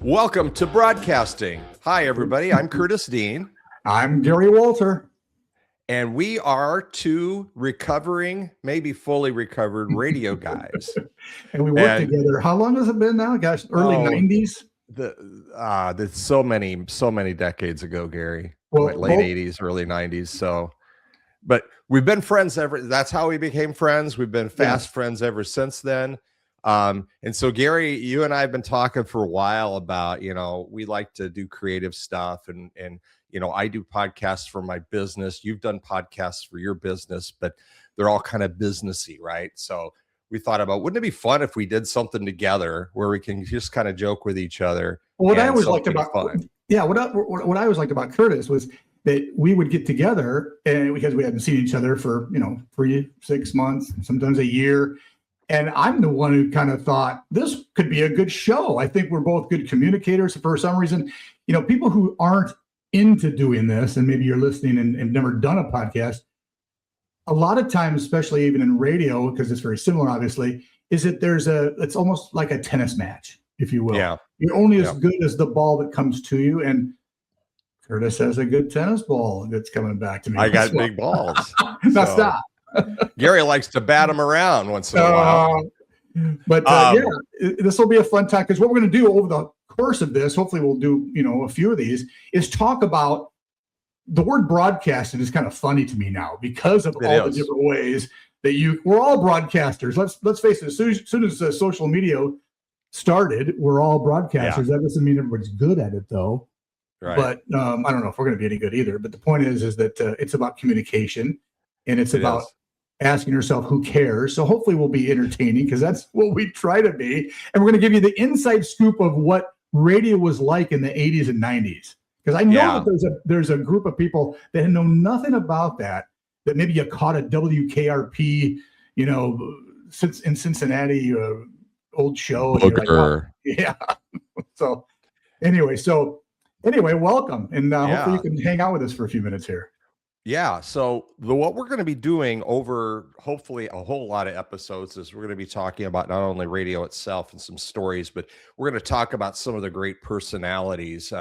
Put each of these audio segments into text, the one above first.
Welcome to broadcasting. Hi, everybody. I'm Curtis Dean. I'm Gary Wolter. And we are two recovering, maybe fully recovered radio guys. And we worked together. How long has it been now? Gosh, early 90s? That's so many decades ago, Gary. Well, late 80s, early 90s. But we've been friends that's how we became friends. We've been fast friends ever since then. And so, Gary, you and I have been talking for a while about, we like to do creative stuff and I do podcasts for my business. You've done podcasts for your business, but they're all kind of businessy, right? So we thought about, wouldn't it be fun if we did something together where we can just kind of joke with each other? What I always liked about what I always liked about Curtis was that we would get together, and because we hadn't seen each other for 3-6 months, sometimes a year. And I'm the one who kind of thought this could be a good show. I think we're both good communicators. For some reason, people who aren't into doing this, and maybe you're listening and never done a podcast, a lot of times, especially even in radio, because it's very similar, obviously, is that it's almost like a tennis match, if you will. Yeah. You're only as good as the ball that comes to you. And Curtis has a good tennis ball that's coming back to me. I got big balls. Now stop. Gary likes to bat them around once in a while. But this will be a fun time, because what we're going to do over the course of this, hopefully we'll do a few of these, is talk about the word broadcasting. Is kind of funny to me now because of all the different ways that we're all broadcasters. Let's face it, as soon as social media started, we're all broadcasters. That doesn't mean everybody's good at it, though. Right. But I don't know if we're going to be any good either. But the point is that it's about communication, and it's about asking yourself who cares. So hopefully we'll be entertaining, because that's what we try to be. And we're going to give you the inside scoop of what radio was like in the 80s and 90s. Because I know that there's a group of people that know nothing about that maybe you caught a WKRP, in Cincinnati, old show. And like, oh, yeah. So anyway, welcome. And hopefully you can hang out with us for a few minutes here. Yeah. So what we're going to be doing over hopefully a whole lot of episodes is we're going to be talking about not only radio itself and some stories, but we're going to talk about some of the great personalities,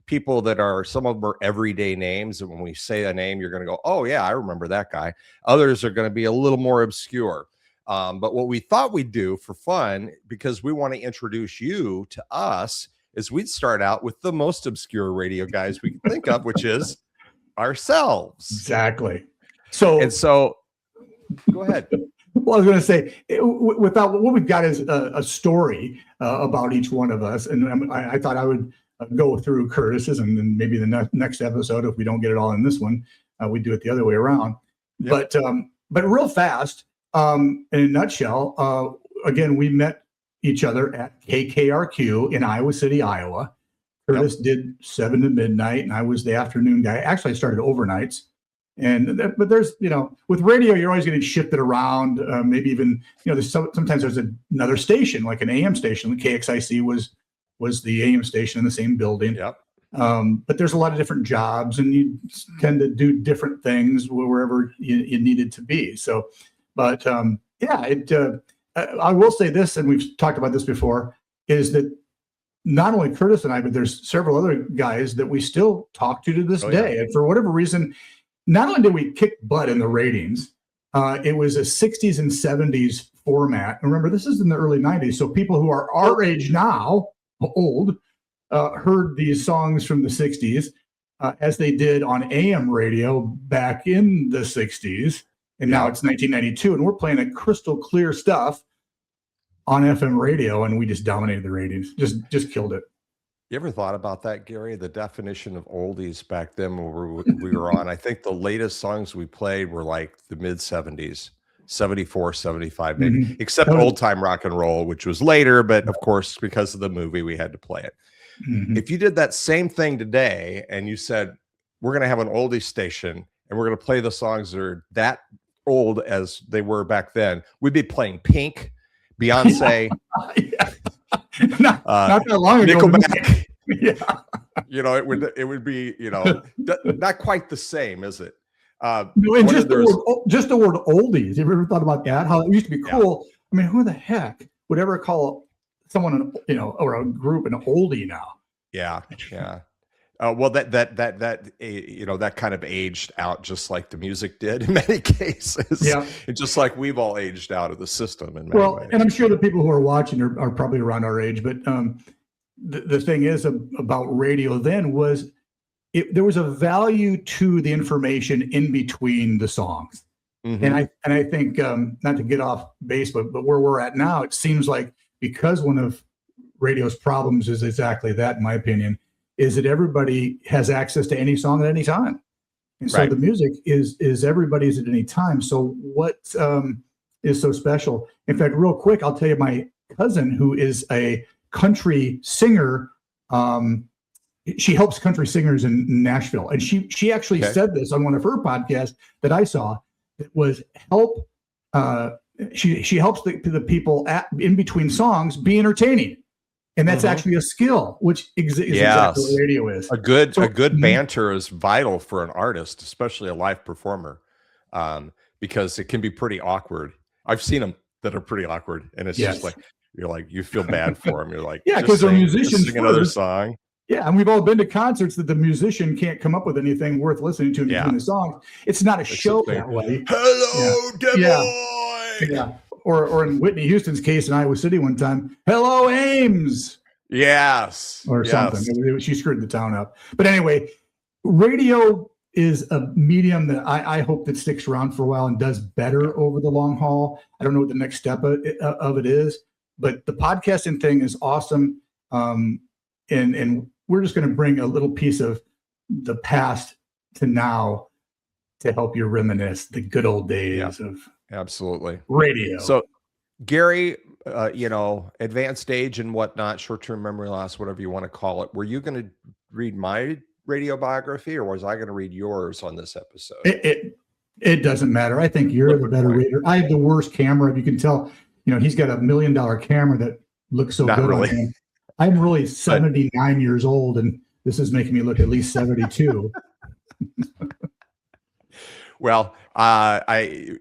people that some of them are everyday names. And when we say a name, you're going to go, oh yeah, I remember that guy. Others are going to be a little more obscure. But what we thought we'd do for fun, because we want to introduce you to us, is we'd start out with the most obscure radio guys we can think of, which is ourselves. Exactly. So go ahead. Well, I was going to say, without what we've got is a story about each one of us, and I thought I would go through Curtis's, and then maybe the next episode, if we don't get it all in this one, we do it the other way around. Yep. But real fast, in a nutshell, again, we met each other at KKRQ in Iowa City, Iowa. Curtis did 7 to midnight, and I was the afternoon guy. Actually, I started overnights. But there's, with radio, you're always getting shifted around. Maybe even, sometimes there's another station, like an AM station. The KXIC was the AM station in the same building. Yep. But there's a lot of different jobs, and you tend to do different things wherever you needed to be. So, but I will say this, and we've talked about this before, is that not only Curtis and I, but there's several other guys that we still talk to this day. And for whatever reason, not only did we kick butt in the ratings, it was a 60s and 70s format. And remember, this is in the early 90s. So people who are our age now, old, heard these songs from the 60s as they did on AM radio back in the 60s. And now it's 1992, and we're playing a crystal clear stuff on FM radio, and we just dominated the ratings, just killed it. You ever thought about that, Gary? The definition of oldies back then when we were on, I think the latest songs we played were like the mid 70s, 74, 75, maybe, except old time rock and roll, which was later. But of course, because of the movie, we had to play it. If you did that same thing today and you said, we're going to have an oldies station and we're going to play the songs that are that old as they were back then, we'd be playing Pink, Beyonce, not that long ago. Nickelback. It would be, not quite the same, is it? Just the word oldies. Have you ever thought about that? How it used to be cool. Yeah. I mean, who the heck would ever call someone, or a group, an oldie now. Yeah. Well, that kind of aged out just like the music did in many cases. Yeah. And just like we've all aged out of the system in many ways. And I'm sure the people who are watching are probably around our age, but the thing is about radio then was there was a value to the information in between the songs. Mm-hmm. And I think, not to get off base, but where we're at now, it seems like, because one of radio's problems is exactly that, in my opinion, is that everybody has access to any song at any time. And so the music is everybody's at any time. So what is so special? In fact, real quick, I'll tell you, my cousin, who is a country singer, she helps country singers in Nashville. And she actually said this on one of her podcasts that I saw. It was help. She helps the people in between songs be entertaining. And that's actually a skill, which is exactly what radio is. A good banter is vital for an artist, especially a live performer, because it can be pretty awkward. I've seen them that are pretty awkward, and it's just like you feel bad for them. You're like, because they're musicians. Sing another song. Yeah, and we've all been to concerts that the musician can't come up with anything worth listening to in between the songs. It's not a show that way. Hello, Des Moines. Yeah. Or in Whitney Houston's case in Iowa City one time, hello, Ames. Yes. Or something. She screwed the town up. But anyway, radio is a medium that I hope that sticks around for a while and does better over the long haul. I don't know what the next step of it is, but the podcasting thing is awesome. And we're just going to bring a little piece of the past to now to help you reminisce the good old days of absolutely radio. So Gary, advanced age and whatnot, short-term memory loss, whatever you want to call it. Were you going to read my radio biography, or was I going to read yours on this episode? It doesn't matter. I think you're the better reader. I have the worst camera. You can tell, he's got $1 million camera that looks so good on him. I'm really 79 years old, and this is making me look at least 72. Well,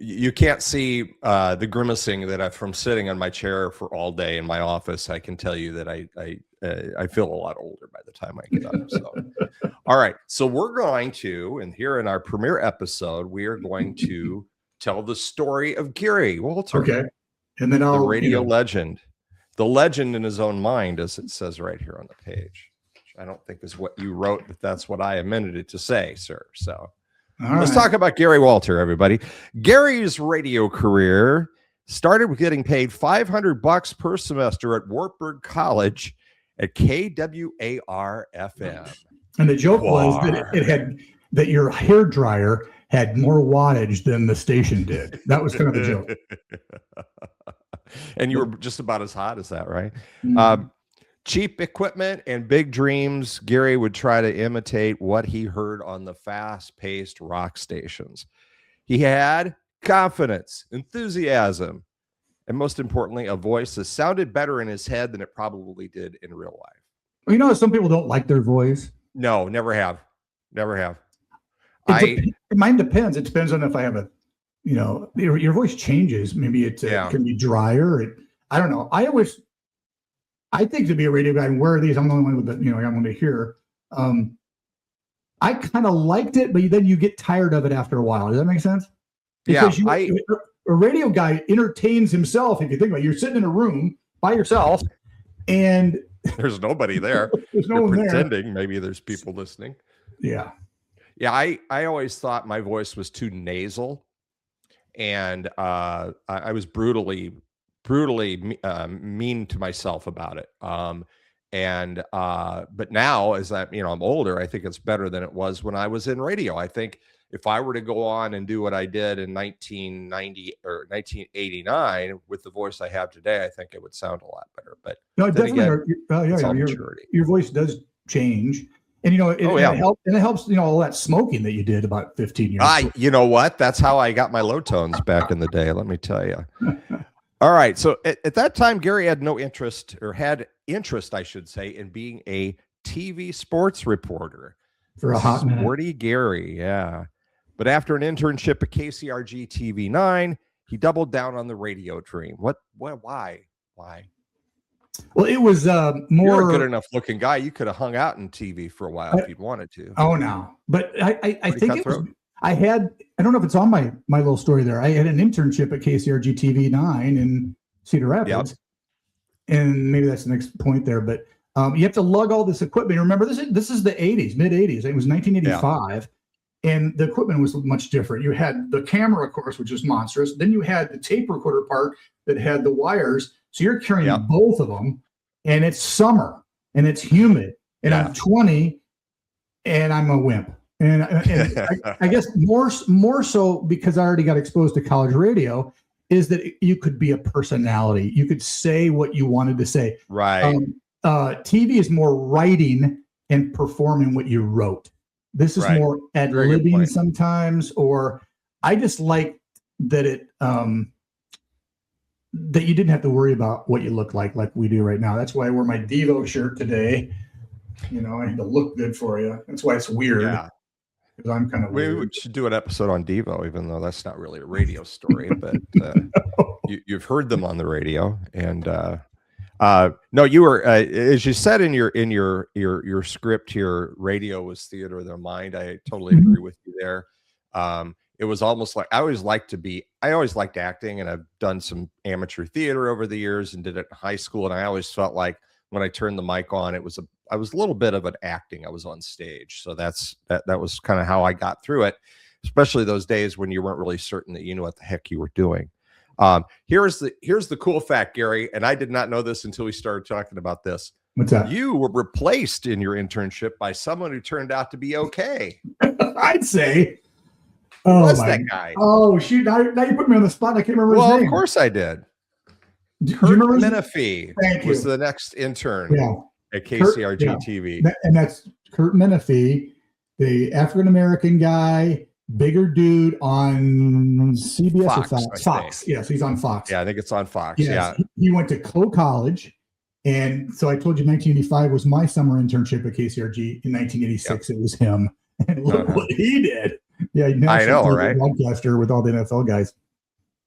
you can't see the grimacing that from sitting on my chair for all day in my office. I can tell you that I feel a lot older by the time I get up. So, all right. So we're going to, and here in our premiere episode, we are going to tell the story of Gary Wolter. Okay. And then the radio legend. The legend in his own mind, as it says right here on the page. Which I don't think is what you wrote, but that's what I amended it to say, sir. So let's talk about Gary Wolter, everybody. Gary's radio career started with getting paid $500 per semester at Wartburg College at KWAR-FM. And the joke was that that your hair dryer had more wattage than the station did. That was kind of the joke. And you were just about as hot as that, right? Mm-hmm. Cheap equipment and big dreams. Gary would try to imitate what he heard on the fast-paced rock stations. He had confidence, enthusiasm, and most importantly, a voice that sounded better in his head than it probably did in real life. Well, some people don't like their voice. No, never have. Mine depends. It depends on if I have your voice changes. Maybe it can be drier. I don't know. I think to be a radio guy and wear these, I'm the only one with I'm going to hear. I kind of liked it, but then you get tired of it after a while. Does that make sense? Because a radio guy entertains himself. If you think about it, you're sitting in a room by yourself and there's nobody there. There's no one pretending there. Maybe there's people listening. Yeah. Yeah. I always thought my voice was too nasal. And I was brutally mean to myself about it. But now as I'm older, I think it's better than it was when I was in radio. I think if I were to go on and do what I did in 1990 or 1989 with the voice I have today, I think it would sound a lot better. But no, definitely. Your voice does change. And it helps, all that smoking that you did about 15 years ago. You know what? That's how I got my low tones back in the day, let me tell you. All right. So at that time, Gary had interest, I should say, in being a TV sports reporter. For a hot minute. Sporty Gary, yeah. But after an internship at KCRG TV 9, he doubled down on the radio dream. Why? Well, it was You're more a good enough looking guy. You could have hung out in TV for a while if you'd wanted to. Oh no, but I think it was. cutthroat. I don't know if it's on my little story there. I had an internship at KCRG TV 9 in Cedar Rapids, and maybe that's the next point there. But you have to lug all this equipment. Remember, this is the 80s, mid 80s. It was 1985, and the equipment was much different. You had the camera, of course, which is monstrous. Then you had the tape recorder part that had the wires. So you're carrying both of them, and it's summer and it's humid, and I'm 20, and I'm a wimp. And I guess more so because I already got exposed to college radio is that you could be a personality. You could say what you wanted to say. Right. TV is more writing and performing what you wrote. This is more ad-libbing sometimes, or I just like that it that you didn't have to worry about what you look like we do right now. That's why I wear my Devo shirt today. You know, I had to look good for you. That's why it's weird. Yeah. Because I'm kind of weird. We should do an episode on Devo, even though that's not really a radio story, but you've heard them on the radio. And no, you were as you said in your script here, radio was theater of their mind. I totally agree with you there. It was almost like I always liked acting, and I've done some amateur theater over the years and did it in high school. And I always felt like when I turned the mic on, I was a little bit of an acting. I was on stage. So that was kind of how I got through it, especially those days when you weren't really certain that you knew what the heck you were doing. Here's the cool fact, Gary, and I did not know this until we started talking about this. What's that? You were replaced in your internship by someone who turned out to be okay. I'd say. Who was that guy? Oh, shoot. Now you put me on the spot. I can't remember his name. Well, of course I did. Kurt Menefee was the next intern at KCRG TV. And that's Kurt Menefee, the African-American guy, bigger dude on CBS Fox, or Fox. Yes, he's on Fox. Yeah, I think it's on Fox. Yes. Yeah. He went to Clough College. And so I told you 1985 was my summer internship at KCRG. In 1986, it was him. And look what he did. Yeah, I know, right? Broadcaster with all the NFL guys.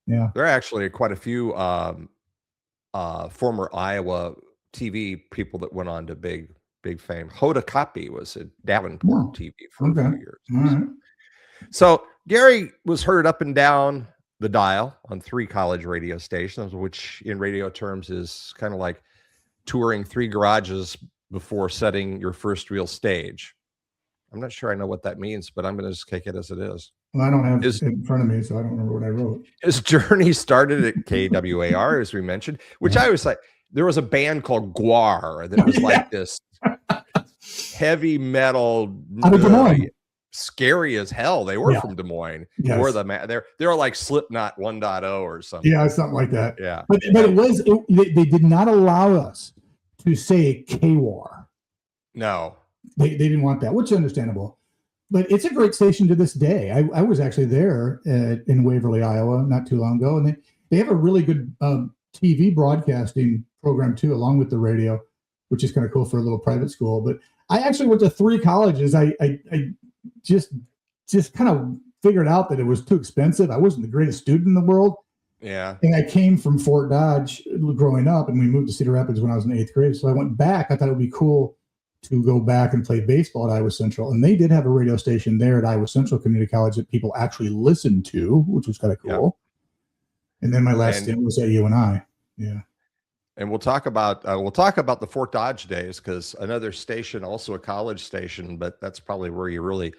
Yeah. There are actually quite a few former Iowa TV people that went on to big fame. Hoda Kotb was at Davenport TV for a few years. All right. So Gary was heard up and down the dial on 3 college radio stations, which in radio terms is kind of like touring 3 garages before setting your first real stage. I'm not sure I know what that means, but I'm going to just take it as it is. Well, I don't have it in front of me, so I don't remember what I wrote. His journey started at KWAR, as we mentioned, which I was like, there was a band called Guar that was like this heavy metal, scary as hell. They were from Des Moines. Yes. They're like Slipknot 1.0 or something. Yeah, something like that. Yeah, but they did not allow us to say KWAR. No. They didn't want that, which is understandable. But it's a great station to this day. I was actually there in Waverly, Iowa, not too long ago. And they have a really good TV broadcasting program, too, along with the radio, which is kind of cool for a little private school. But I actually went to 3 colleges. I just kind of figured out that it was too expensive. I wasn't the greatest student in the world. Yeah. And I came from Fort Dodge growing up, and we moved to Cedar Rapids when I was in 8th grade. So I went back. I thought it would be cool to go back and play baseball at Iowa Central. And they did have a radio station there at Iowa Central Community College that people actually listened to, which was kind of cool. Yeah. And then my last stint was at UNI. Yeah. And we'll talk about the Fort Dodge days, because another station, also a college station, but that's probably where you really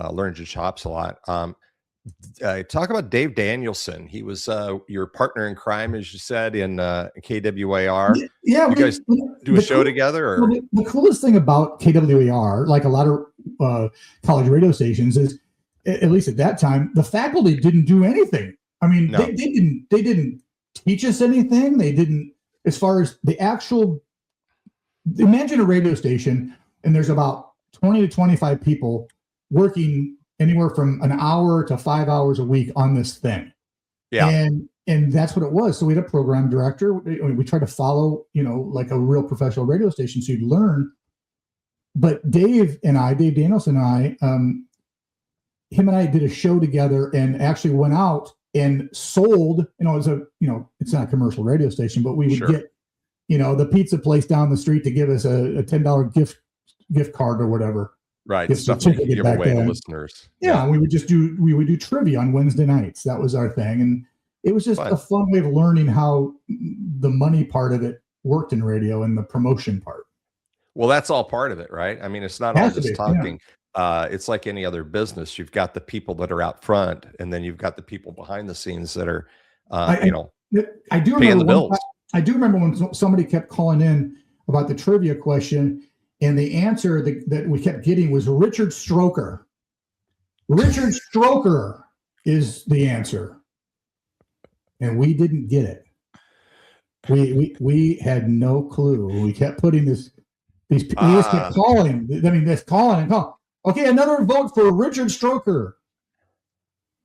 learned your chops a lot. Talk about Dave Danielson. He was your partner in crime, as you said, in KWAR. Yeah, you guys do a show together? Or? Well, the coolest thing about KWAR, like a lot of college radio stations, is at least at that time, the faculty didn't do anything. I mean, they didn't teach us anything. They didn't, as far as the actual. Imagine a radio station, and there's about 20 to 25 people working anywhere from an hour to 5 hours a week on this thing. Yeah. And that's what it was. So we had a program director. We tried to follow, like a real professional radio station, so you'd learn. But Dave Danielson and I, him and I did a show together and actually went out and sold, it's not a commercial radio station, but we would get the pizza place down the street to give us a $10 gift card or whatever. Right. Gift Stuff you give away to then. listeners. Yeah. And we would do trivia on Wednesday nights. That was our thing. And it was just a fun way of learning how the money part of it worked in radio and the promotion part. Well, that's all part of it, right? I mean, it's not all just talking. Yeah. It's like any other business. You've got the people that are out front, and then you've got the people behind the scenes that are, I do paying the bills. I do remember when somebody kept calling in about the trivia question, and the answer that we kept getting was Richard Stroker. Richard Stroker is the answer. And we didn't get it. We had no clue. We kept putting we just kept calling. I mean, this calling and calling. Okay, another vote for Richard Stroker.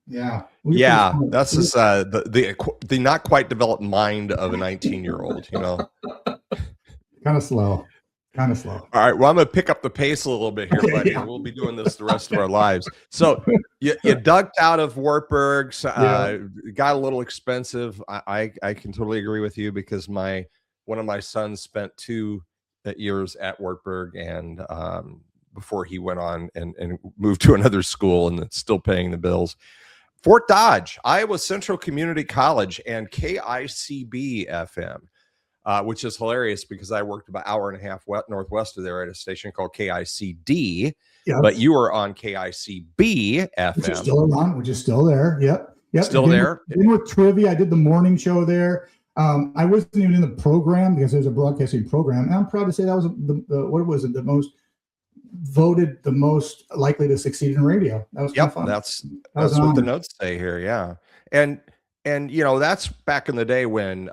Yeah. That's just the not quite developed mind of a 19-year-old, Kind of slow. All right. Well, I'm going to pick up the pace a little bit here, buddy. Yeah. We'll be doing this the rest of our lives. So you ducked out of Wartburg's, got a little expensive. I can totally agree with you because one of my sons spent 2 years at Wartburg and before he went on and moved to another school and it's still paying the bills. Fort Dodge, Iowa Central Community College, and KICB FM. Which is hilarious because I worked about an hour and a half northwest of there at a station called KICD, but you were on KICB FM. Which is still around, which is still there. Yep. Still there. With trivia, I did the morning show there. I wasn't even in the program because there's a broadcasting program. And I'm proud to say that was the most voted, the most likely to succeed in radio. That was fun. That's what the notes say here. Yeah. And that's back in the day when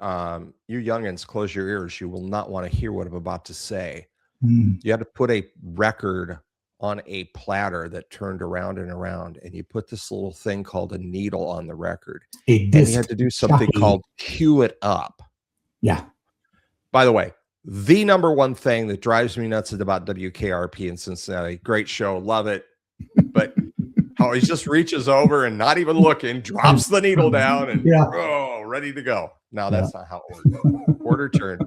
you youngins, close your ears. You will not want to hear what I'm about to say. You had to put a record on a platter that turned around and around, and you put this little thing called a needle on the record. And you had to do something called cue it up. Yeah. By the way, the number one thing that drives me nuts about WKRP in Cincinnati. Great show. Love it. But how he just reaches over and not even looking, drops the needle down and ready to go. Now that's not how it works. Quarter turn.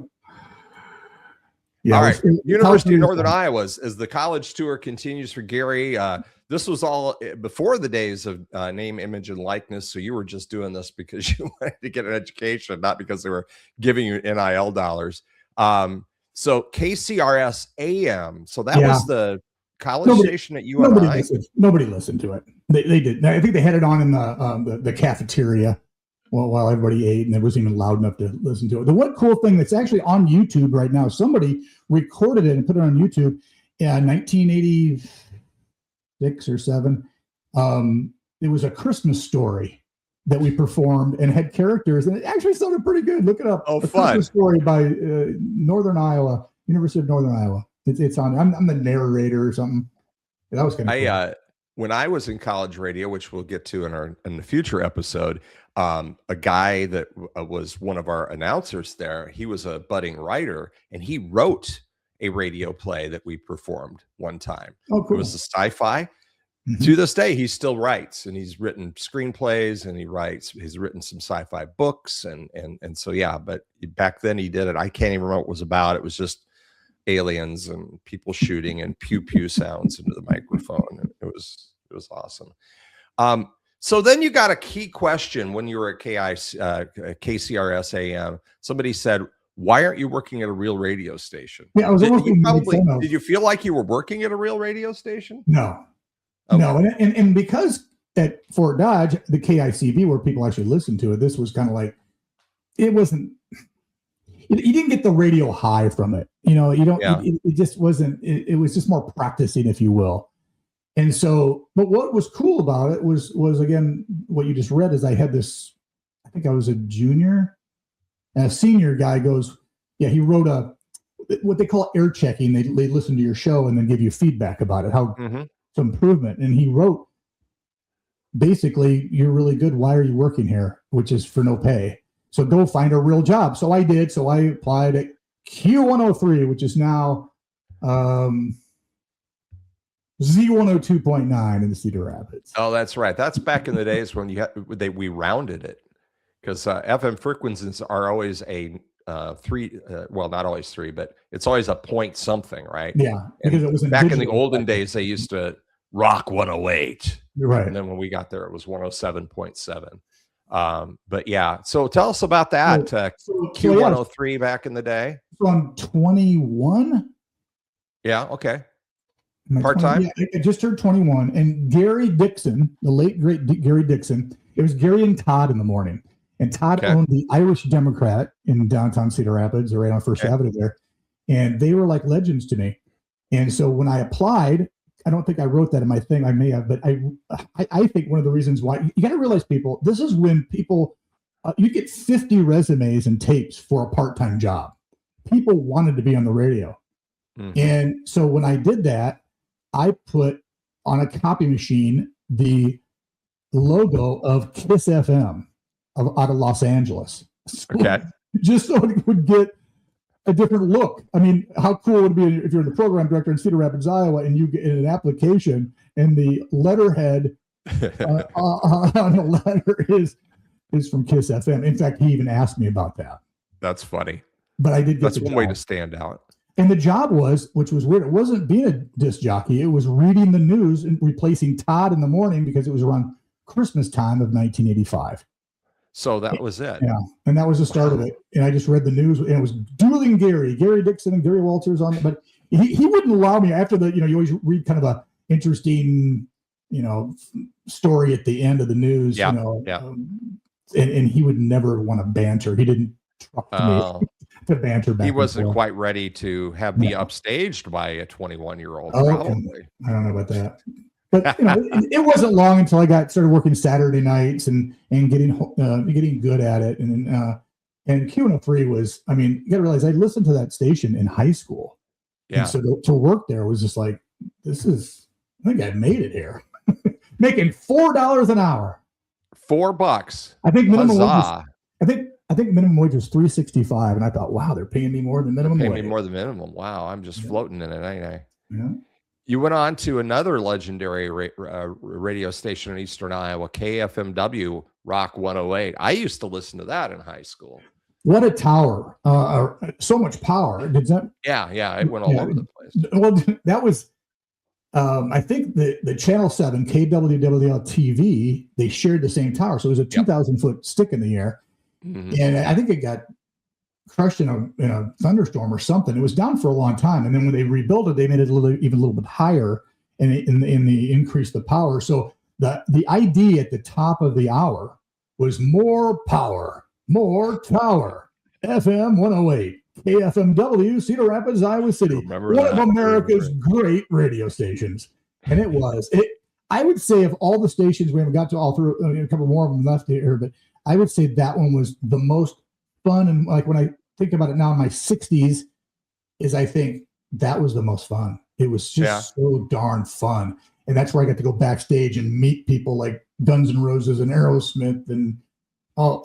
All right. University of Northern Iowa, as the college tour continues for Gary, this was all before the days of name, image, and likeness. So you were just doing this because you wanted to get an education, not because they were giving you NIL dollars. So KCRS AM. So that was the college station at UNI. Nobody listened to it. They did. I think they had it on in the cafeteria while everybody ate, and it wasn't even loud enough to listen to it. The one cool thing that's actually on YouTube right now, somebody recorded it and put it on YouTube in 1986 or 7. It was a Christmas story that we performed and had characters, and it actually sounded pretty good. Look it up. Oh, fun. Christmas story by Northern Iowa, University of Northern Iowa. It's on. I'm the narrator or something. That was kind of cool. When I was in college radio, which we'll get to in the future episode, a guy that was one of our announcers there, he was a budding writer, and he wrote a radio play that we performed one time. Oh, cool. It was a sci-fi. Mm-hmm. To this day, he still writes, and he's written screenplays, and he's written some sci-fi books, and so yeah. But back then, he did it. I can't even remember what it was about. It was just aliens and people shooting and pew pew sounds into the microphone. It was awesome. So then you got a key question when you were at KCRS AM. Somebody said, "Why aren't you working at a real radio station?" Yeah, I was did you feel like you were working at a real radio station? No. Okay. No, and because at Fort Dodge, the KICB, where people actually listen to it, this was kind of like, it wasn't. You didn't get the radio high from it, you don't. Yeah. It just wasn't. It was just more practicing, if you will. And so, but what was cool about it was again what you just read is I had this. I think I was a junior, and a senior guy goes, yeah, he wrote what they call air checking. They listen to your show and then give you feedback about it, how some improvement. And he wrote, basically, you're really good. Why are you working here? Which is for no pay. So go find a real job. So I did. So I applied at Q103, which is now Z102.9 in the Cedar Rapids. Oh, that's right. That's back in the days when we rounded it, because FM frequencies are always a three. Well, not always three, but it's always a point something, right? Yeah, because And it was back in the olden days, they used to rock 108. Right. And then when we got there, it was 107.7. But yeah, so tell us about that. Q103 back in the day. From 21. Yeah. Okay. Part-time? Yeah, I just turned 21. And Gary Dixon, the late, great Gary Dixon, it was Gary and Todd in the morning. And Todd owned the Irish Democrat in downtown Cedar Rapids, or right on First Avenue there. And they were like legends to me. And so when I applied, I don't think I wrote that in my thing. I may have, but I think one of the reasons why, you got to realize, people, this is when people, you get 50 resumes and tapes for a part-time job. People wanted to be on the radio. Mm-hmm. And so when I did that, I put on a copy machine the logo of Kiss FM out of Los Angeles. Okay. Just so it would get a different look. I mean, how cool would it be if you're the program director in Cedar Rapids, Iowa, and you get an application and the letterhead on the letter is from Kiss FM. In fact, he even asked me about that. That's funny. But I did get That's one way to stand out. And the job was, which was weird, it wasn't being a disc jockey. It was reading the news and replacing Todd in the morning, because it was around Christmas time of 1985. So that was it. Yeah. And that was the start of it. And I just read the news, and it was dueling Gary Dixon and Gary Wolter's on it. But he wouldn't allow me after the, you always read kind of a interesting, story at the end of the news, and he would never want to banter. He didn't trust me to banter back. He wasn't quite ready to be upstaged by a 21-year-old. Probably. I don't know about that. But it wasn't long until I started working Saturday nights and getting good at it. And Q103 was, I mean, you got to realize I listened to that station in high school. Yeah. And so to work there was just like, I think I made it here. Making $4 an hour. $4. I think minimum wage. I think minimum wage was $3.65, and I thought, wow, they're paying me more than minimum wage. Paying me more than minimum. Wow, I'm just floating in it, ain't I? Yeah. You went on to another legendary radio station in Eastern Iowa, KFMW Rock 108. I used to listen to that in high school. What a tower! So much power. Did that? Yeah, it went all over the place. Well, that was. I think the Channel 7 KWWL TV, they shared the same tower, so it was a 2,000-foot stick in the air, and I think it got crushed in a thunderstorm or something. It was down for a long time, and then when they rebuilt it, they made it even a little bit higher, and they increased the power. So the idea at the top of the hour was more power, more tower. FM 108. KFMW, Cedar Rapids, Iowa City, one of America's great radio stations. And it was. I would say of all the stations, we haven't got to all through, a couple more of them left here, but I would say that one was the most fun. And like when I think about it now in my 60s, I think that was the most fun. It was just so darn fun. And that's where I got to go backstage and meet people like Guns N' Roses and Aerosmith and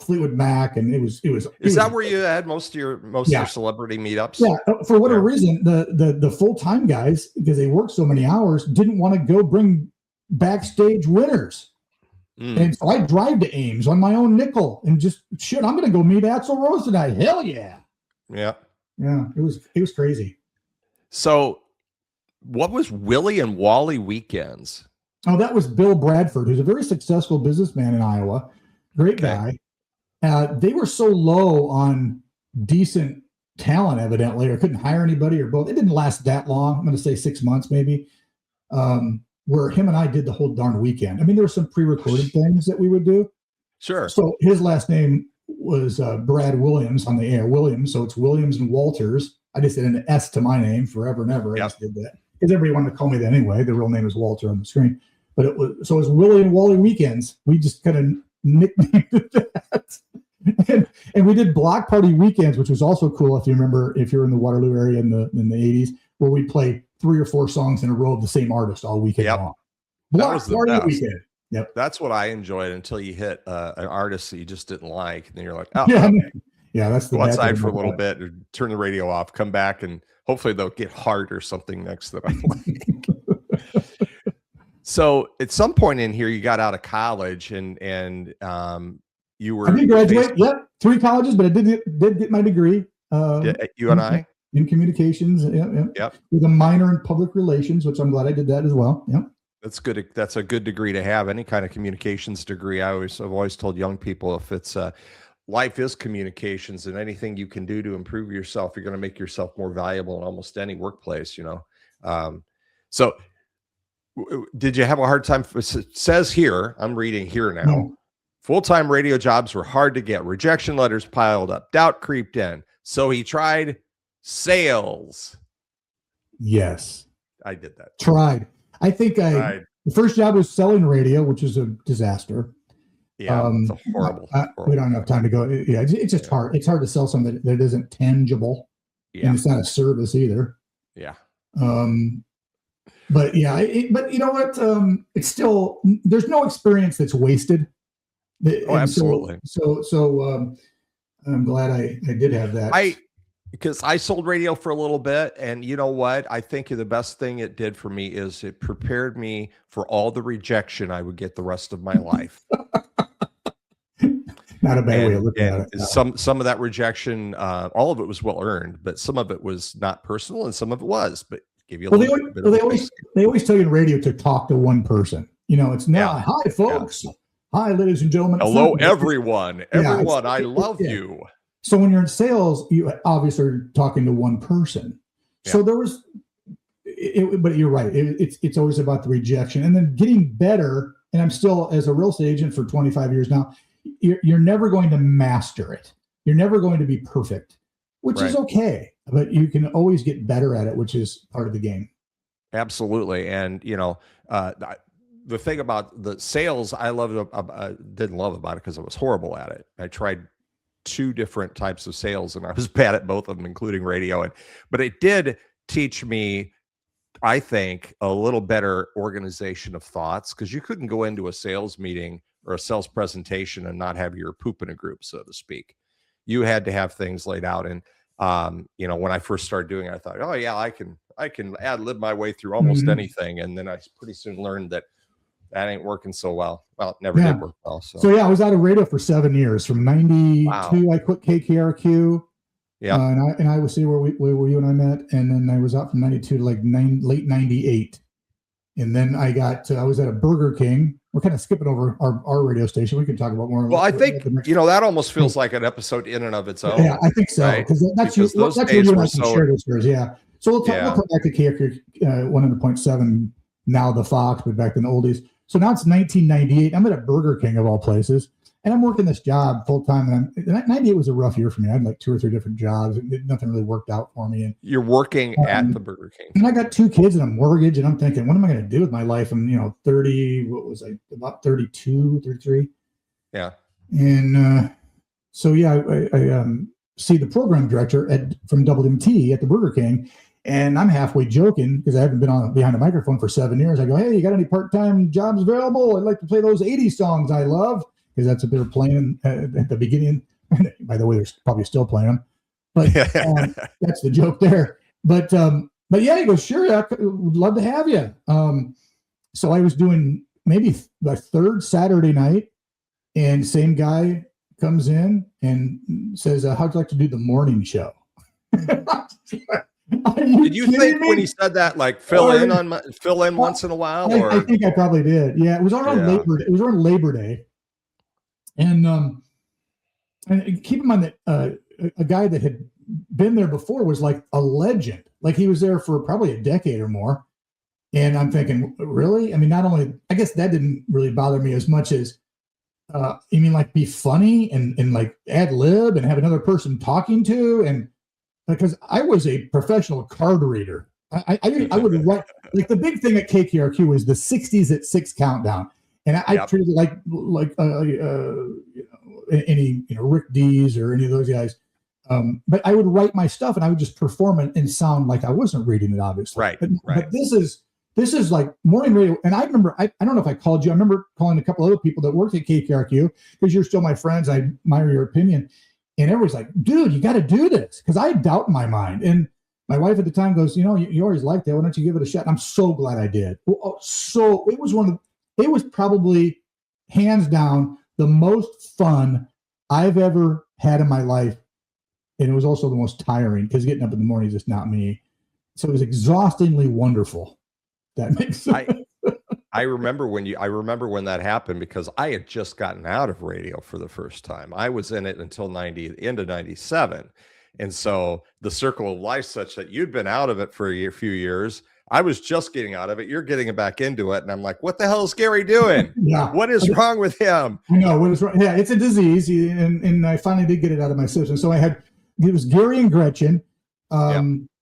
Fleetwood Mac, and it was. Is that where you had most of your celebrity meetups? Yeah, for whatever reason, the full-time guys, because they worked so many hours, didn't want to go bring backstage winners, and so I drive to Ames on my own nickel and just I'm going to go meet Axl Rose tonight. Hell yeah, yeah. It was crazy. So, what was Willie and Wally weekends? Oh, that was Bill Bradford, who's a very successful businessman in Iowa. Great guy. They were so low on decent talent, evidently, or couldn't hire anybody or both. It didn't last that long. I'm going to say 6 months, maybe, where him and I did the whole darn weekend. I mean, there were some pre-recorded things that we would do. Sure. So his last name was Brad Williams on the air, Williams. So it's Williams and Walters. I just did an S to my name forever and ever. I just did that because everybody wanted to call me that anyway. The real name is Wolter on the screen. But it was Willie and Wally weekends. We just kind of nicknamed that. And we did block party weekends, which was also cool. If you remember, if you're in the Waterloo area in the 80s, where we play 3 or 4 songs in a row of the same artist all weekend long. Block party weekend. Yep. That's what I enjoyed until you hit an artist that you just didn't like. And then you're like, oh, yeah, that's the go outside for a little bit or turn the radio off, come back, and hopefully they'll get Heart or something next that I like. So at some point in here, you got out of college and you were. I did graduate. Yep, 3 colleges, but I did get my degree. You and I? In communications. Yep. With a minor in public relations, which I'm glad I did that as well. Yep. That's good. That's a good degree to have, any kind of communications degree. I've always told young people, if it's life is communications, and anything you can do to improve yourself, you're going to make yourself more valuable in almost any workplace, So did you have a hard time? It says here, I'm reading here now. No. Full-time radio jobs were hard to get. Rejection letters piled up. Doubt creeped in. So he tried sales. Yes. I did that. Tried. I think the first job was selling radio, which is a disaster. Yeah, it's a horrible. We don't have time to go. Yeah, it's just hard. It's hard to sell something that isn't tangible. Yeah. And it's not a service either. Yeah. But yeah, but you know what? It's still, there's no experience that's wasted. Oh, absolutely. So I'm glad I did have that. Because I sold radio for a little bit, and you know what? I think the best thing it did for me is it prepared me for all the rejection I would get the rest of my life. Not a bad way of looking at it. No. Some of that rejection, all of it was well earned, but some of it was not personal, and some of it was. But give you a little bit. They always tell you in radio to talk to one person. It's not, hi folks, hi ladies and gentlemen, hello everyone, I love you. So when you're in sales, you obviously are talking to one person. Yeah. So there was, but you're right. It's always about the rejection, and then getting better. And I'm still, as a real estate agent for 25 years now, you're never going to master it. You're never going to be perfect, which is okay. But you can always get better at it, which is part of the game. Absolutely. And, the thing about the sales I didn't love about it because I was horrible at it. I tried 2 different types of sales, and I was bad at both of them, including radio. But it did teach me, I think, a little better organization of thoughts, because you couldn't go into a sales meeting or a sales presentation and not have your poop in a group, so to speak. You had to have things laid out. And, when I first started doing it, I thought, oh yeah, I can ad-lib my way through almost anything. And then I pretty soon learned that ain't working so well. Well, it never did work well. So yeah, I was out of radio for 7 years. From 92, I quit KKRQ. Yeah. And I was see where you and I met. And then I was out from 92 to like late 98. And then I was at a Burger King. We're kind of skipping over our radio station. We can talk about more. Well, I think, that almost feels like an episode in and of its own. Yeah, I think so. Right? Because that's you and I can share those stories. Yeah. So we'll come back to KKRQ 100.7, now the Fox, but back then the oldies. So now it's 1998. I'm at a Burger King of all places, and I'm working this job full time. And 98 was a rough year for me. I had like 2 or 3 different jobs. Nothing really worked out for me. And you're working at the Burger King. And I got 2 kids and a mortgage, and I'm thinking, what am I going to do with my life? I'm 30. What was I? About 32, 33. Yeah. And so I see the program director from WMT at the Burger King. And I'm halfway joking because I haven't been behind a microphone for 7 years. I go, hey, you got any part-time jobs available? I'd like to play those 80s songs I love, because that's what they were playing at the beginning. By the way, they're probably still playing them. But that's the joke there. But yeah, he goes, sure, I would love to have you. So I was doing maybe the 3rd Saturday night, and same guy comes in and says, how'd you like to do the morning show? Did you think when he said that, like fill in once in a while? I think I probably did. Yeah, it was around Labor Day. It was around Labor Day, and keep in mind that a guy that had been there before was like a legend. Like he was there for probably a decade or more. And I'm thinking, really? I mean, not only, I guess that didn't really bother me as much as, you mean like be funny and like ad lib and have another person talking to, and because I was a professional card reader. I would write, like the big thing at KKRQ was the 60s at 6 countdown. And I treated it like any, Rick Dees or any of those guys. But I would write my stuff and I would just perform it and sound like I wasn't reading it, obviously. Right. But this is like morning radio. And I remember, I don't know if I called you. I remember calling a couple other people that worked at KKRQ because you're still my friends. I admire your opinion. And everybody's like, dude, you got to do this. Because I had doubt in my mind. And my wife at the time goes, you always liked that. Why don't you give it a shot? And I'm so glad I did. So it was probably hands down the most fun I've ever had in my life And it was also the most tiring because getting up in the morning is just not me. So it was exhaustingly wonderful. That makes sense. I remember when that happened because I had just gotten out of radio for the first time. I was in it until end of 97. And so the circle of life such that you'd been out of it for a few years. I was just getting out of it. You're getting back into it. And I'm like, what the hell is Gary doing? Yeah. What is wrong with him? No, what is wrong? Yeah, it's a disease. And I finally did get it out of my system. So it was Gary and Gretchen,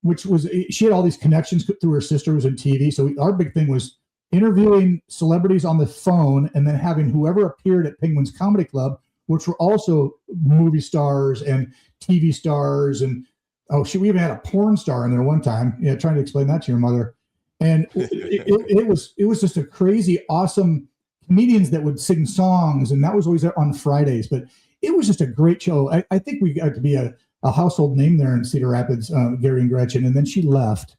which was, she had all these connections through her sister who was in TV. So our big thing was interviewing celebrities on the phone and then having whoever appeared at Penguin's Comedy Club, which were also movie stars and TV stars. And we even had a porn star in there one time. Yeah, trying to explain that to your mother. And it was just a crazy, awesome comedians that would sing songs. And that was always on Fridays. But it was just a great show. I think we got to be a household name there in Cedar Rapids, Gary and Gretchen. And then she left.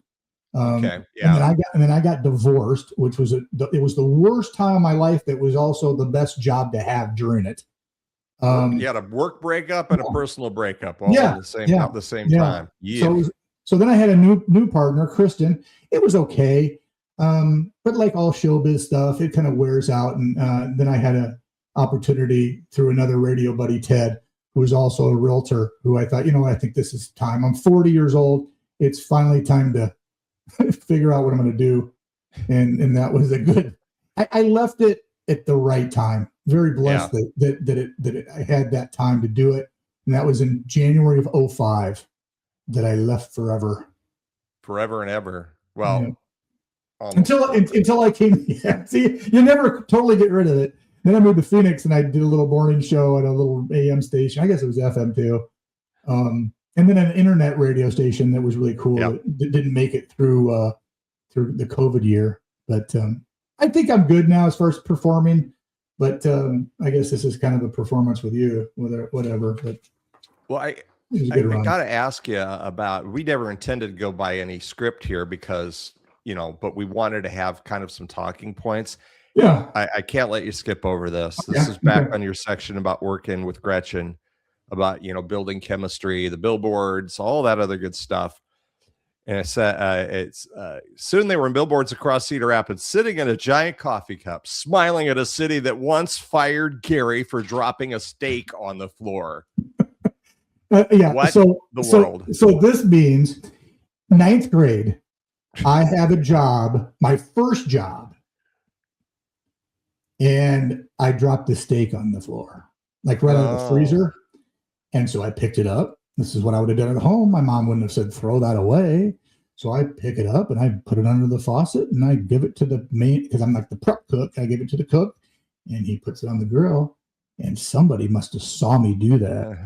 Okay. Yeah. And then I got divorced, which was it was the worst time of my life. That was also the best job to have during it. You had a work breakup and a personal breakup all at the same time. Yeah. So then I had a new partner, Kristen. It was okay. But like all showbiz stuff, it kind of wears out. And then I had an opportunity through another radio buddy, Ted, who was also a realtor, who I thought, I think this is time. I'm 40 years old. It's finally time to figure out what I'm going to do. And that was I left it at the right time. Very blessed that I had that time to do it. And that was in January of 2005 that I left forever. Forever and ever. Well, until I came. Yeah, see, you never totally get rid of it. Then I moved to Phoenix and I did a little morning show at a little AM station. I guess it was FM too. And then an internet radio station that was really cool. That didn't make it through the COVID year. But I think I'm good now as far as performing. But I guess this is kind of a performance with you, whatever. But I got to ask you about. We never intended to go by any script here because but we wanted to have kind of some talking points. Yeah, I can't let you skip over this. This is back on your section about working with Gretchen, about building chemistry, the billboards, all that other good stuff. And it said, soon they were in billboards across Cedar Rapids, sitting in a giant coffee cup, smiling at a city that once fired Gary for dropping a steak on the floor. World? So this means 9th grade. I have a job, my first job, and I dropped the steak on the floor, like right out of the freezer. And so I picked it up. This is what I would have done at home. My mom wouldn't have said, throw that away. So I pick it up and I put it under the faucet and I give it to the main, because I'm like the prep cook. I give it to the cook and he puts it on the grill. And somebody must have saw me do that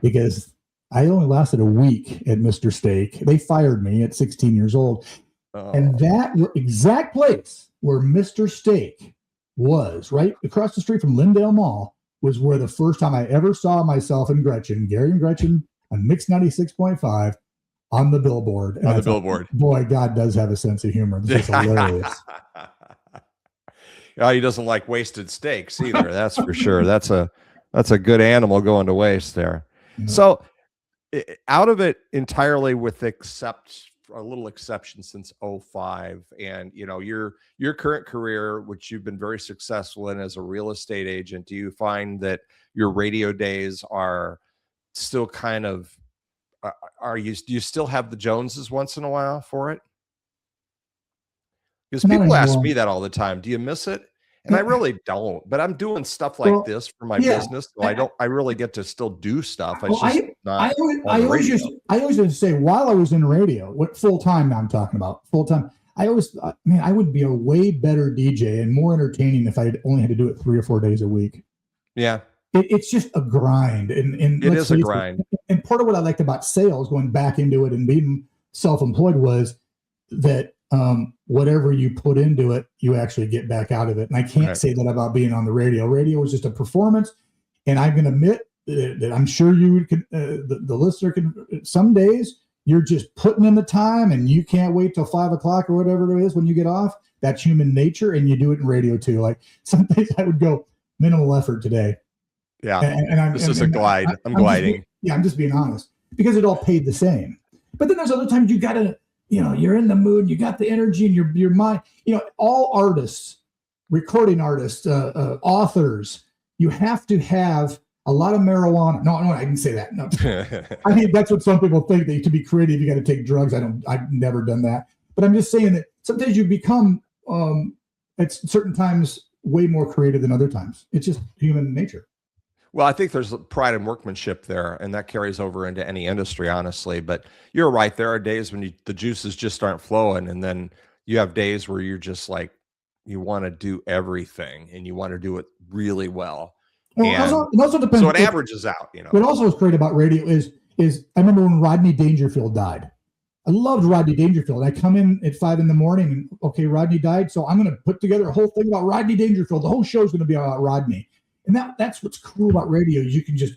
because I only lasted a week at Mr. Steak. They fired me at 16 years old. And that exact place where Mr. Steak was, right across the street from Lindale Mall, was where the first time I ever saw myself and Gretchen, Gary and Gretchen, on Mix 96.5 on the billboard. And I thought, boy, God does have a sense of humor. This is hilarious. He doesn't like wasted steaks either. That's for sure. That's a good animal going to waste there. Yeah. So out of it entirely with a little exception since 2005 and your current career, which you've been very successful in as a real estate agent, do you find that your radio days are still kind of do you still have the Joneses once in a while for it? Because people ask me that all the time. Do you miss it? And I really don't, but I'm doing stuff like this for my business. So I really get to still do stuff. I always used to say while I was in radio, what full time now I'm talking about full time. I would be a way better DJ and more entertaining if I only had to do it 3 or 4 days a week. Yeah. It's just a grind. And it is a grind. And part of what I liked about sales, going back into it and being self-employed, was that whatever you put into it, you actually get back out of it. And I can't say that about being on the radio. Radio is just a performance. And I can admit that I'm sure you could, the listener can, some days you're just putting in the time and you can't wait till 5 o'clock or whatever it is when you get off. That's human nature. And you do it in radio too. Like some days I would go minimal effort today. Yeah. This is a glide. I'm gliding. I'm just being honest. because it all paid the same. But then there's other times you got to, you're in the mood, you got the energy in your mind. All artists, recording artists, authors, you have to have a lot of marijuana. No, I didn't say that. No, I mean, that's what some people think, that to be creative, you got to take drugs. I've never done that. But I'm just saying that sometimes you become, at certain times, way more creative than other times. It's just human nature. Well, I think there's pride in workmanship there, and that carries over into any industry, honestly. But you're right. There are days when the juices just aren't flowing, and then you have days where you're just like, you want to do everything, and you want to do it really well. Well, it also depends. So it averages out, What also is great about radio is I remember when Rodney Dangerfield died. I loved Rodney Dangerfield. I come in at 5 a.m. and okay, Rodney died, so I'm going to put together a whole thing about Rodney Dangerfield. The whole show is going to be about Rodney, and that's what's cool about radio. Is you can just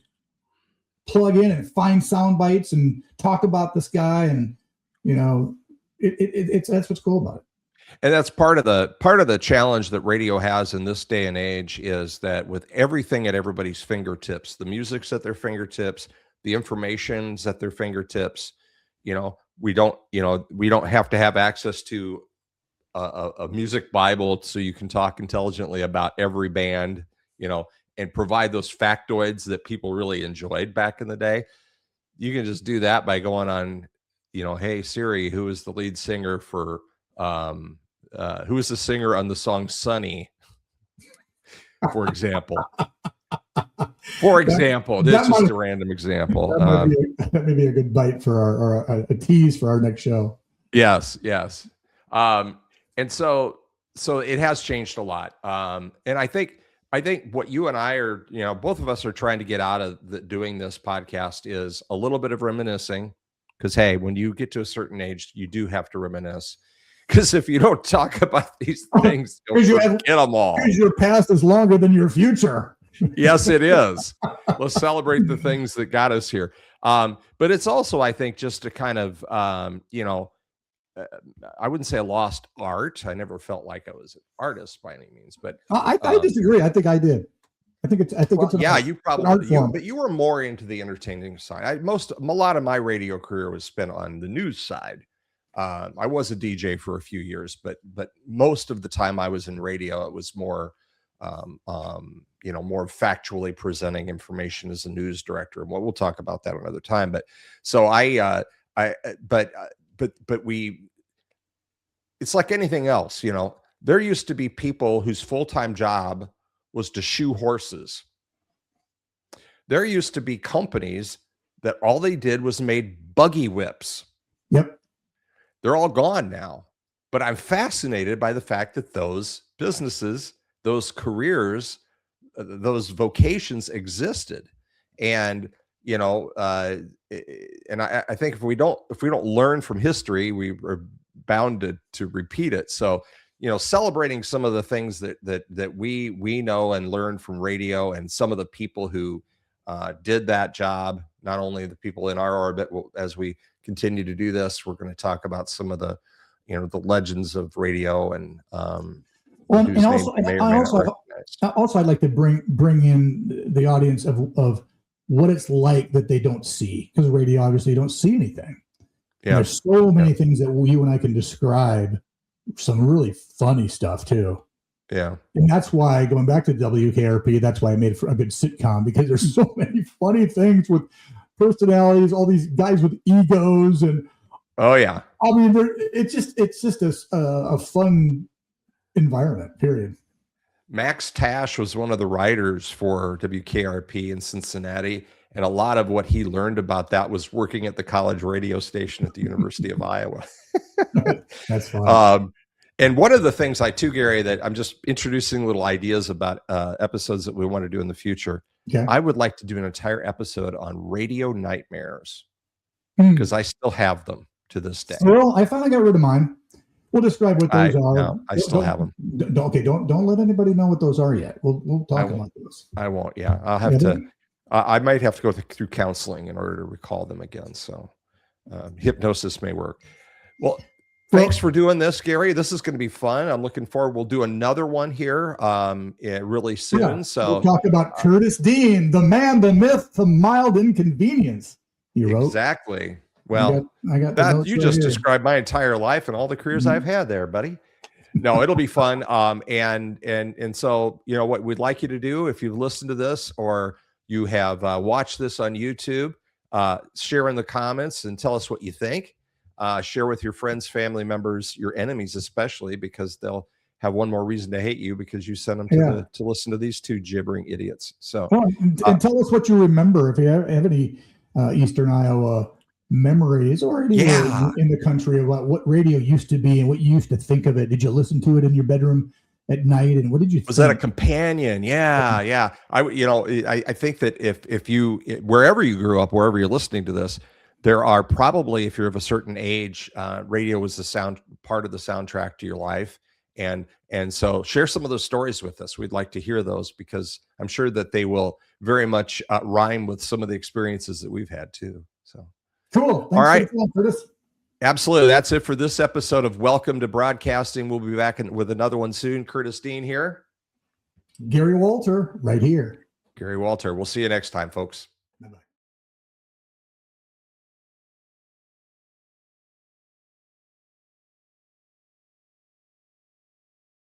plug in and find sound bites and talk about this guy, and that's what's cool about it. And that's part of the challenge that radio has in this day and age, is that with everything at everybody's fingertips, the music's at their fingertips, the information's at their fingertips. We don't have to have access to a music Bible so you can talk intelligently about every band, and provide those factoids that people really enjoyed back in the day. You can just do that by going on, hey Siri, who is the lead singer for who is the singer on the song Sunny, for example. This is just a random example. That may be a good bite for a tease for our next show. Yes. And so it has changed a lot. And I think what you and I are, both of us are trying to get out of doing this podcast is a little bit of reminiscing, because, hey, when you get to a certain age, you do have to reminisce. Because if you don't talk about these things, you'll forget them all. Because your past is longer than your future. Yes, it is. Let's celebrate the things that got us here. But it's also, I think, just to kind of, I wouldn't say a lost art. I never felt like I was an artist by any means, but I disagree. I think I did. I think it's you probably, but you were more into the entertaining side. A lot of my radio career was spent on the news side. I was a DJ for a few years, but most of the time I was in radio, it was more, more factually presenting information as a news director. And we'll talk about that another time. But so it's like anything else, there used to be people whose full-time job was to shoe horses. There used to be companies that all they did was made buggy whips. Yep. They're all gone now, but I'm fascinated by the fact that those businesses, those careers, those vocations existed. And, and I think if we don't learn from history, we are bound to repeat it. So, celebrating some of the things that we know and learn from radio, and some of the people who did that job, not only the people in our orbit. As we continue to do this, we're going to talk about some of the, the legends of radio, and also I'd like to bring in the audience of what it's like that they don't see, because radio, obviously, you don't see anything. Yeah. There's so many things that you and I can describe, some really funny stuff too. Yeah. And that's why, going back to WKRP, that's why I made it for a good sitcom, because there's so many funny things with personalities, all these guys with egos, and oh yeah, I mean, it's just a fun environment, period. Max Tash was one of the writers for WKRP in Cincinnati, and a lot of what he learned about that was working at the college radio station at the University of Iowa. That's fun. And one of the things Gary, that I'm just introducing little ideas about episodes that we want to do in the future. Okay. I would like to do an entire episode on radio nightmares, because I still have them to this day. Well, I finally got rid of mine. We'll describe what those are. No, I still have them. Don't let anybody know what those are yet. We'll talk about those. I won't. Yeah, I'll have to. I might have to go through counseling in order to recall them again. So hypnosis may work. Well, thanks for doing this, Gary. This is going to be fun. I'm looking forward. We'll do another one here really soon. Yeah, so we'll talk about Curtis Dean, the man, the myth, the mild inconvenience. You wrote. Exactly. Well, I got the that notes you right just here. described my entire life and all the careers I've had there, buddy. No, it'll be fun. And so, you know, what we'd like you to do, if you've listened to this or you have watched this on YouTube, share in the comments and tell us what you think. Share with your friends, family members, your enemies, especially, because they'll have one more reason to hate you because you sent them to listen to these two gibbering idiots. So, and tell us what you remember if you have any Eastern Iowa memories or anywhere in the country about what radio used to be and what you used to think of it. Did you listen to it in your bedroom at night, and what did you think? Was that a companion? Yeah. I think that if you, wherever you grew up, wherever you're listening to this, there are probably, if you're of a certain age, radio was the part of the soundtrack to your life. And so share some of those stories with us. We'd like to hear those because I'm sure that they will very much rhyme with some of the experiences that we've had too. So cool. Thanks all right. for Curtis. Absolutely. That's it for this episode of Welcome to Broadcasting. We'll be back with another one soon. Curtis Dean here. Gary Wolter right here. Gary Wolter. We'll see you next time, folks.